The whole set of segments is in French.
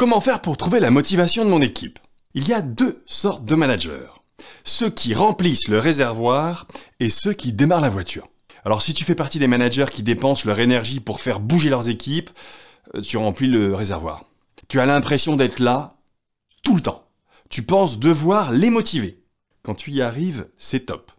Comment faire pour trouver la motivation de mon équipe? Il y a deux sortes de managers. Ceux qui remplissent le réservoir et ceux qui démarrent la voiture. Alors si tu fais partie des managers qui dépensent leur énergie pour faire bouger leurs équipes, tu remplis le réservoir. Tu as l'impression d'être là tout le temps. Tu penses devoir les motiver. Quand tu y arrives, c'est top.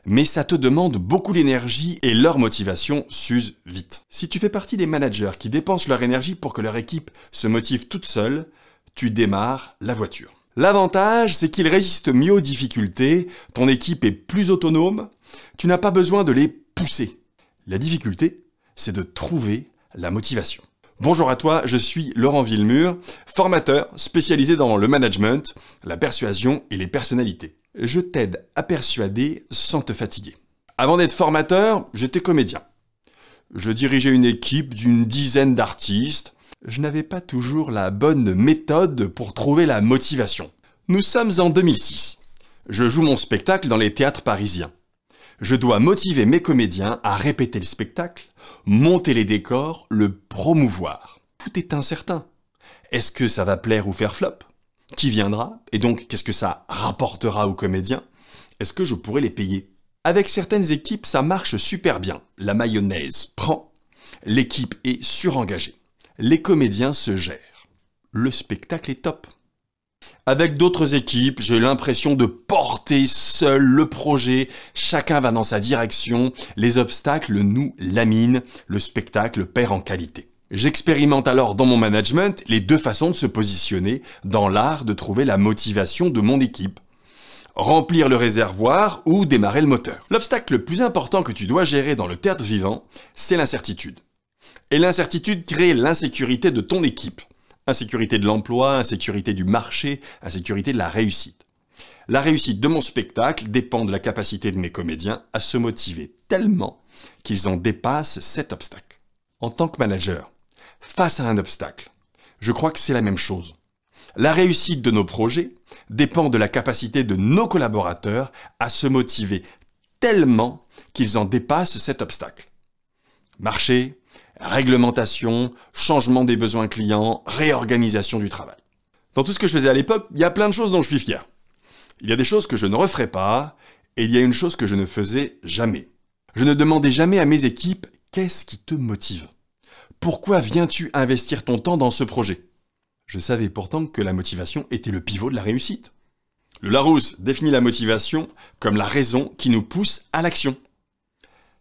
Mais ça te demande beaucoup d'énergie et leur motivation s'use vite. Si tu fais partie des managers qui dépensent leur énergie pour que leur équipe se motive toute seule, tu démarres la voiture. L'avantage, c'est qu'ils résistent mieux aux difficultés, ton équipe est plus autonome, tu n'as pas besoin de les pousser. La difficulté, c'est de trouver la motivation. Bonjour à toi, je suis Laurent Villemur, formateur spécialisé dans le management, la persuasion et les personnalités. Je t'aide à persuader sans te fatiguer. Avant d'être formateur, j'étais comédien. Je dirigeais une équipe d'une dizaine d'artistes. Je n'avais pas toujours la bonne méthode pour trouver la motivation. Nous sommes en 2006. Je joue mon spectacle dans les théâtres parisiens. Je dois motiver mes comédiens à répéter le spectacle, monter les décors, le promouvoir. Tout est incertain. Est-ce que ça va plaire ou faire flop ? Qui viendra? Et donc, qu'est-ce que ça rapportera aux comédiens? Est-ce que je pourrais les payer? Avec certaines équipes, ça marche super bien. La mayonnaise prend, l'équipe est surengagée. Les comédiens se gèrent. Le spectacle est top. Avec d'autres équipes, j'ai l'impression de porter seul le projet. Chacun va dans sa direction. Les obstacles nous laminent. Le spectacle perd en qualité. J'expérimente alors dans mon management les deux façons de se positionner dans l'art de trouver la motivation de mon équipe. Remplir le réservoir ou démarrer le moteur. L'obstacle le plus important que tu dois gérer dans le théâtre vivant, c'est l'incertitude. Et l'incertitude crée l'insécurité de ton équipe. Insécurité de l'emploi, insécurité du marché, insécurité de la réussite. La réussite de mon spectacle dépend de la capacité de mes comédiens à se motiver tellement qu'ils en dépassent cet obstacle. En tant que manager, face à un obstacle, je crois que c'est la même chose. La réussite de nos projets dépend de la capacité de nos collaborateurs à se motiver tellement qu'ils en dépassent cet obstacle. Marché, réglementation, changement des besoins clients, réorganisation du travail. Dans tout ce que je faisais à l'époque, il y a plein de choses dont je suis fier. Il y a des choses que je ne referai pas, et il y a une chose que je ne faisais jamais. Je ne demandais jamais à mes équipes « Qu'est-ce qui te motive ? Pourquoi viens-tu investir ton temps dans ce projet ?» Je savais pourtant que la motivation était le pivot de la réussite. Le Larousse définit la motivation comme la raison qui nous pousse à l'action.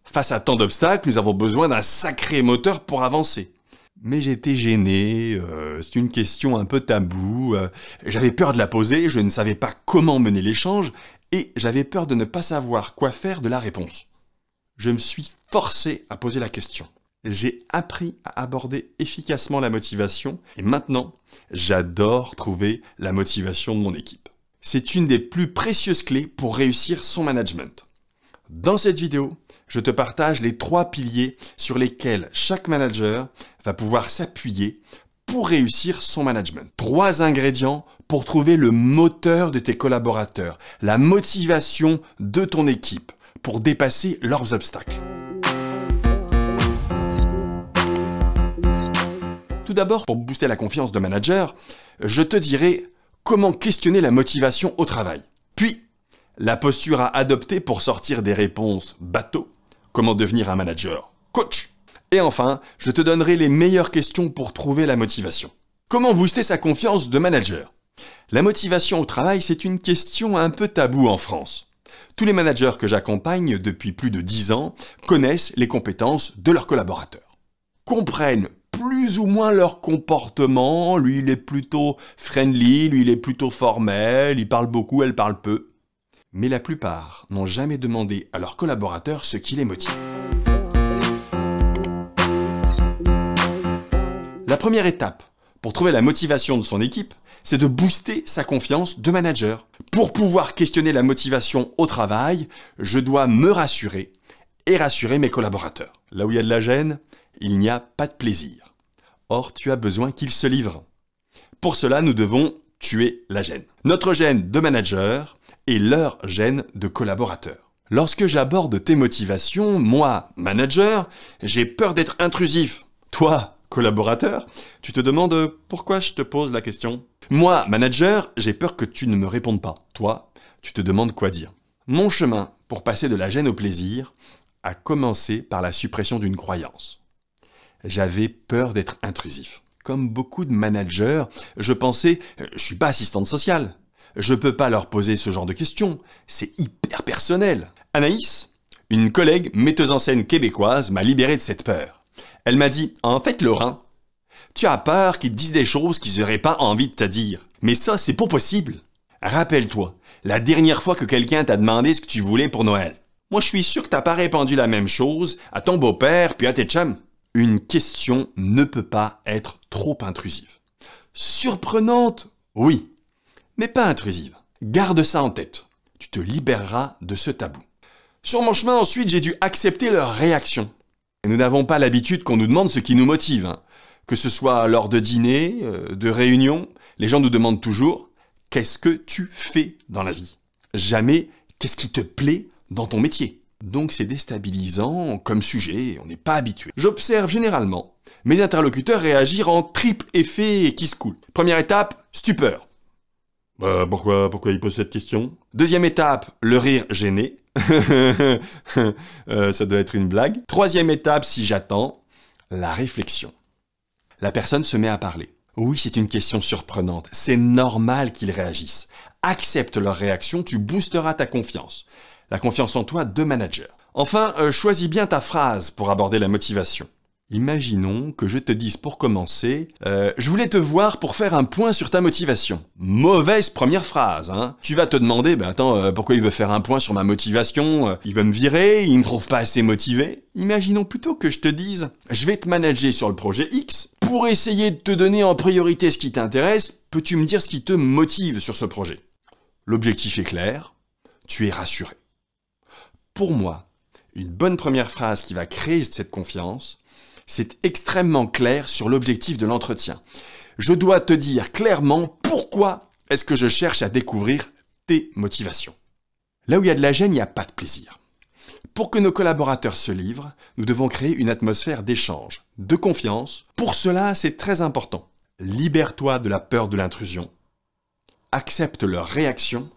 Face à tant d'obstacles, nous avons besoin d'un sacré moteur pour avancer. Mais j'étais gêné, c'est une question un peu taboue, j'avais peur de la poser, je ne savais pas comment mener l'échange, et j'avais peur de ne pas savoir quoi faire de la réponse. Je me suis forcé à poser la question. J'ai appris à aborder efficacement la motivation, et maintenant, j'adore trouver la motivation de mon équipe. C'est une des plus précieuses clés pour réussir son management. Dans cette vidéo, je te partage les 3 piliers sur lesquels chaque manager va pouvoir s'appuyer pour réussir son management. 3 ingrédients pour trouver le moteur de tes collaborateurs, la motivation de ton équipe pour dépasser leurs obstacles. Tout d'abord, pour booster la confiance de manager, je te dirai comment questionner la motivation au travail. Puis, la posture à adopter pour sortir des réponses bateau. Comment devenir un manager coach. Et enfin, je te donnerai les meilleures questions pour trouver la motivation. Comment booster sa confiance de manager? La motivation au travail, c'est une question un peu taboue en France. Tous les managers que j'accompagne depuis plus de 10 ans connaissent les compétences de leurs collaborateurs. Comprennent plus ou moins leur comportement, lui il est plutôt friendly, lui il est plutôt formel, il parle beaucoup, elle parle peu. Mais la plupart n'ont jamais demandé à leurs collaborateurs ce qui les motive. La première étape pour trouver la motivation de son équipe, c'est de booster sa confiance de manager. Pour pouvoir questionner la motivation au travail, je dois me rassurer et rassurer mes collaborateurs. Là où il y a de la gêne, il n'y a pas de plaisir. Or, tu as besoin qu'ils se livrent. Pour cela, nous devons tuer la gêne. Notre gêne de manager et leur gêne de collaborateur. Lorsque j'aborde tes motivations, moi, manager, j'ai peur d'être intrusif. Toi, collaborateur, tu te demandes pourquoi je te pose la question. Moi, manager, j'ai peur que tu ne me répondes pas. Toi, tu te demandes quoi dire. Mon chemin pour passer de la gêne au plaisir a commencé par la suppression d'une croyance. J'avais peur d'être intrusif. Comme beaucoup de managers, je pensais je suis pas assistante sociale. Je peux pas leur poser ce genre de questions. C'est hyper personnel. Anaïs, une collègue metteuse en scène québécoise, m'a libéré de cette peur. Elle m'a dit « En fait, Laurent, tu as peur qu'ils te disent des choses qu'ils n'auraient pas envie de te dire. Mais ça, c'est pas possible. Rappelle-toi, la dernière fois que quelqu'un t'a demandé ce que tu voulais pour Noël. Moi, je suis sûr que t'as pas répondu la même chose à ton beau-père puis à tes chums. » Une question ne peut pas être trop intrusive. Surprenante, oui, mais pas intrusive. Garde ça en tête. Tu te libéreras de ce tabou. Sur mon chemin, ensuite, j'ai dû accepter leur réaction. Et nous n'avons pas l'habitude qu'on nous demande ce qui nous motive. Que ce soit lors de dîners, de réunions, les gens nous demandent toujours « Qu'est-ce que tu fais dans la vie ?» Jamais « Qu'est-ce qui te plaît dans ton métier ?» Donc c'est déstabilisant comme sujet, on n'est pas habitué. J'observe généralement mes interlocuteurs réagir en triple effet qui se coule. Première étape, stupeur. Pourquoi il pose cette question? Deuxième étape, le rire gêné. Ça doit être une blague. Troisième étape, si j'attends, la réflexion. La personne se met à parler. Oui, c'est une question surprenante. C'est normal qu'ils réagissent. Accepte leur réaction, tu boosteras ta confiance. La confiance en toi de manager. Enfin, choisis bien ta phrase pour aborder la motivation. Imaginons que je te dise pour commencer « Je voulais te voir pour faire un point sur ta motivation ». Mauvaise première phrase, hein. Tu vas te demander « Attends, pourquoi il veut faire un point sur ma motivation? Il veut me virer? Il me trouve pas assez motivé ?» Imaginons plutôt que je te dise « Je vais te manager sur le projet X. Pour essayer de te donner en priorité ce qui t'intéresse, peux-tu me dire ce qui te motive sur ce projet ?» L'objectif est clair, tu es rassuré. Pour moi, une bonne première phrase qui va créer cette confiance, c'est extrêmement clair sur l'objectif de l'entretien. Je dois te dire clairement pourquoi est-ce que je cherche à découvrir tes motivations. Là où il y a de la gêne, il n'y a pas de plaisir. Pour que nos collaborateurs se livrent, nous devons créer une atmosphère d'échange, de confiance. Pour cela, c'est très important. Libère-toi de la peur de l'intrusion. Accepte leur réaction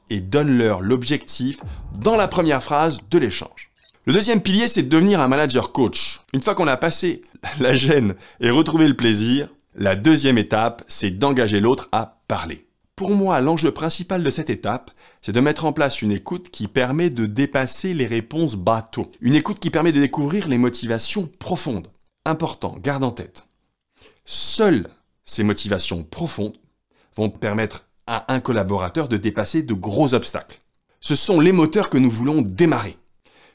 et donne-leur l'objectif dans la première phrase de l'échange. Le deuxième pilier, c'est de devenir un manager coach. Une fois qu'on a passé la gêne et retrouvé le plaisir, la deuxième étape, c'est d'engager l'autre à parler. Pour moi, l'enjeu principal de cette étape, c'est de mettre en place une écoute qui permet de dépasser les réponses bateau. Une écoute qui permet de découvrir les motivations profondes. Important, garde en tête. Seules ces motivations profondes vont permettre à un collaborateur de dépasser de gros obstacles. Ce sont les moteurs que nous voulons démarrer.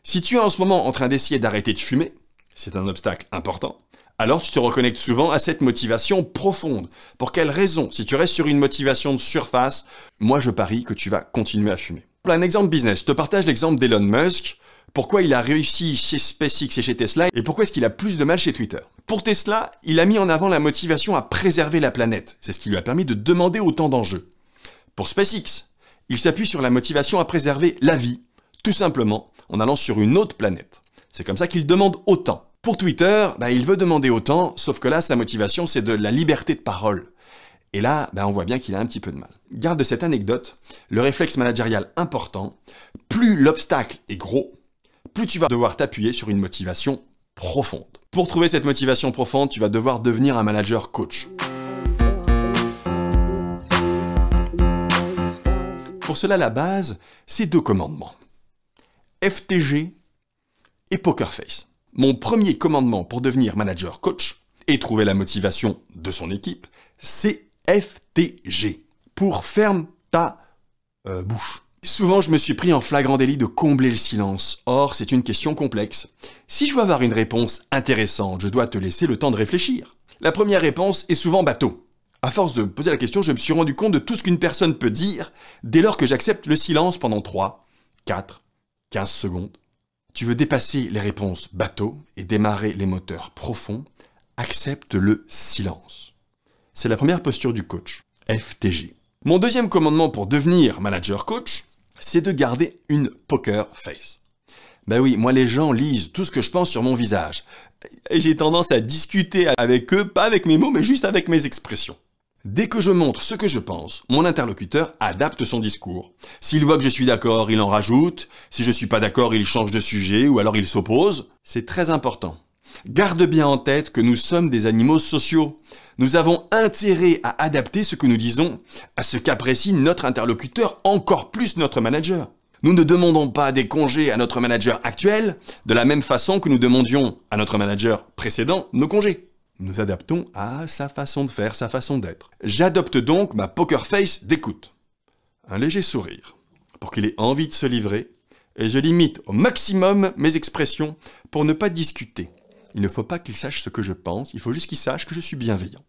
Si tu es en ce moment en train d'essayer d'arrêter de fumer, c'est un obstacle important, alors tu te reconnectes souvent à cette motivation profonde. Pour quelle raison? Si tu restes sur une motivation de surface, moi je parie que tu vas continuer à fumer. Un exemple business, je te partage l'exemple d'Elon Musk, pourquoi il a réussi chez SpaceX et chez Tesla, et pourquoi est-ce qu'il a plus de mal chez Twitter. Pour Tesla, il a mis en avant la motivation à préserver la planète, c'est ce qui lui a permis de demander autant d'enjeux. Pour SpaceX, il s'appuie sur la motivation à préserver la vie, tout simplement en allant sur une autre planète. C'est comme ça qu'il demande autant. Pour Twitter, il veut demander autant, sauf que là, sa motivation, c'est de la liberté de parole. Et là, on voit bien qu'il a un petit peu de mal. Garde de cette anecdote, le réflexe managérial important, plus l'obstacle est gros, plus tu vas devoir t'appuyer sur une motivation profonde. Pour trouver cette motivation profonde, tu vas devoir devenir un manager coach. Pour cela, la base, c'est 2 commandements. FTG et Poker Face. Mon premier commandement pour devenir manager coach et trouver la motivation de son équipe, c'est FTG. Pour ferme ta bouche. Souvent, je me suis pris en flagrant délit de combler le silence. Or, c'est une question complexe. Si je veux avoir une réponse intéressante, je dois te laisser le temps de réfléchir. La première réponse est souvent bateau. À force de poser la question, je me suis rendu compte de tout ce qu'une personne peut dire dès lors que j'accepte le silence pendant 3, 4, 15 secondes. Tu veux dépasser les réponses bateau et démarrer les moteurs profonds, accepte le silence. C'est la première posture du coach, FTG. Mon deuxième commandement pour devenir manager coach, c'est de garder une poker face. Ben oui, moi les gens lisent tout ce que je pense sur mon visage. Et j'ai tendance à discuter avec eux, pas avec mes mots, mais juste avec mes expressions. Dès que je montre ce que je pense, mon interlocuteur adapte son discours. S'il voit que je suis d'accord, il en rajoute. Si je suis pas d'accord, il change de sujet ou alors il s'oppose. C'est très important. Garde bien en tête que nous sommes des animaux sociaux. Nous avons intérêt à adapter ce que nous disons à ce qu'apprécie notre interlocuteur, encore plus notre manager. Nous ne demandons pas des congés à notre manager actuel de la même façon que nous demandions à notre manager précédent nos congés. Nous adaptons à sa façon de faire, sa façon d'être. J'adopte donc ma poker face d'écoute. Un léger sourire pour qu'il ait envie de se livrer et je limite au maximum mes expressions pour ne pas discuter. Il ne faut pas qu'il sache ce que je pense, il faut juste qu'il sache que je suis bienveillant.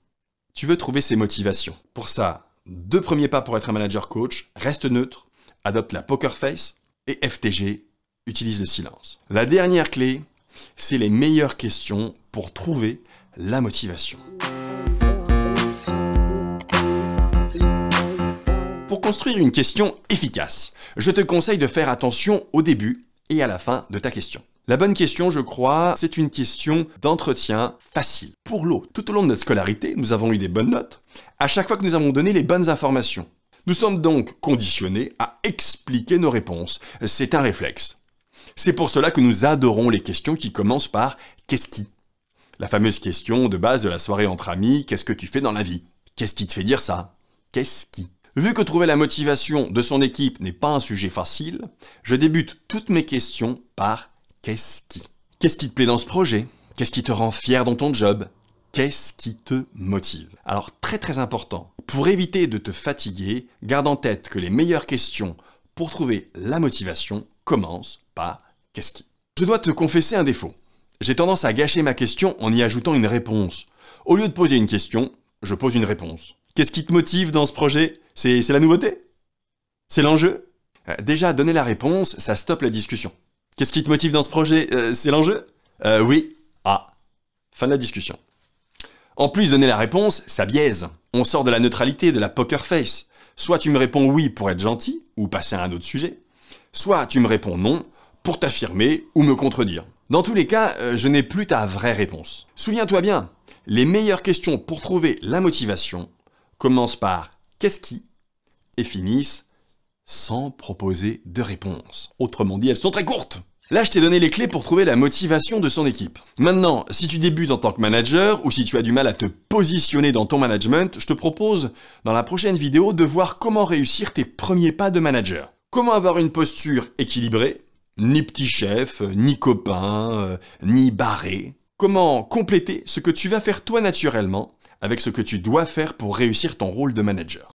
Tu veux trouver ses motivations. Pour ça, 2 premiers pas pour être un manager coach, reste neutre, adopte la poker face et FTG, utilise le silence. La dernière clé, c'est les meilleures questions pour trouver la motivation. Pour construire une question efficace, je te conseille de faire attention au début et à la fin de ta question. La bonne question, je crois, c'est une question d'entretien facile. Pour l'eau, tout au long de notre scolarité, nous avons eu des bonnes notes, à chaque fois que nous avons donné les bonnes informations. Nous sommes donc conditionnés à expliquer nos réponses. C'est un réflexe. C'est pour cela que nous adorons les questions qui commencent par « qu'est-ce qui ?» La fameuse question de base de la soirée entre amis « qu'est-ce que tu fais dans la vie ?» Qu'est-ce qui te fait dire ça? Qu'est-ce qui? Vu que trouver la motivation de son équipe n'est pas un sujet facile, je débute toutes mes questions par « qu'est-ce qui ?» Qu'est-ce qui te plaît dans ce projet? Qu'est-ce qui te rend fier dans ton job? Qu'est-ce qui te motive? Alors très important, pour éviter de te fatiguer, garde en tête que les meilleures questions pour trouver la motivation commencent par « qu'est-ce qui ?» Je dois te confesser un défaut. J'ai tendance à gâcher ma question en y ajoutant une réponse. Au lieu de poser une question, je pose une réponse. Qu'est-ce qui te motive dans ce projet? C'est la nouveauté? C'est l'enjeu? Déjà, donner la réponse, ça stoppe la discussion. Qu'est-ce qui te motive dans ce projet? C'est l'enjeu? Oui. Ah. Fin de la discussion. En plus, donner la réponse, ça biaise. On sort de la neutralité, de la poker face. Soit tu me réponds oui pour être gentil, ou passer à un autre sujet. Soit tu me réponds non pour t'affirmer ou me contredire. Dans tous les cas, je n'ai plus ta vraie réponse. Souviens-toi bien, les meilleures questions pour trouver la motivation commencent par « qu'est-ce qui ?» et finissent sans proposer de réponse. Autrement dit, elles sont très courtes. Là, je t'ai donné les clés pour trouver la motivation de son équipe. Maintenant, si tu débutes en tant que manager ou si tu as du mal à te positionner dans ton management, je te propose, dans la prochaine vidéo, de voir comment réussir tes premiers pas de manager. Comment avoir une posture équilibrée, ni petit chef, ni copain, ni barré. Comment compléter ce que tu vas faire toi naturellement avec ce que tu dois faire pour réussir ton rôle de manager.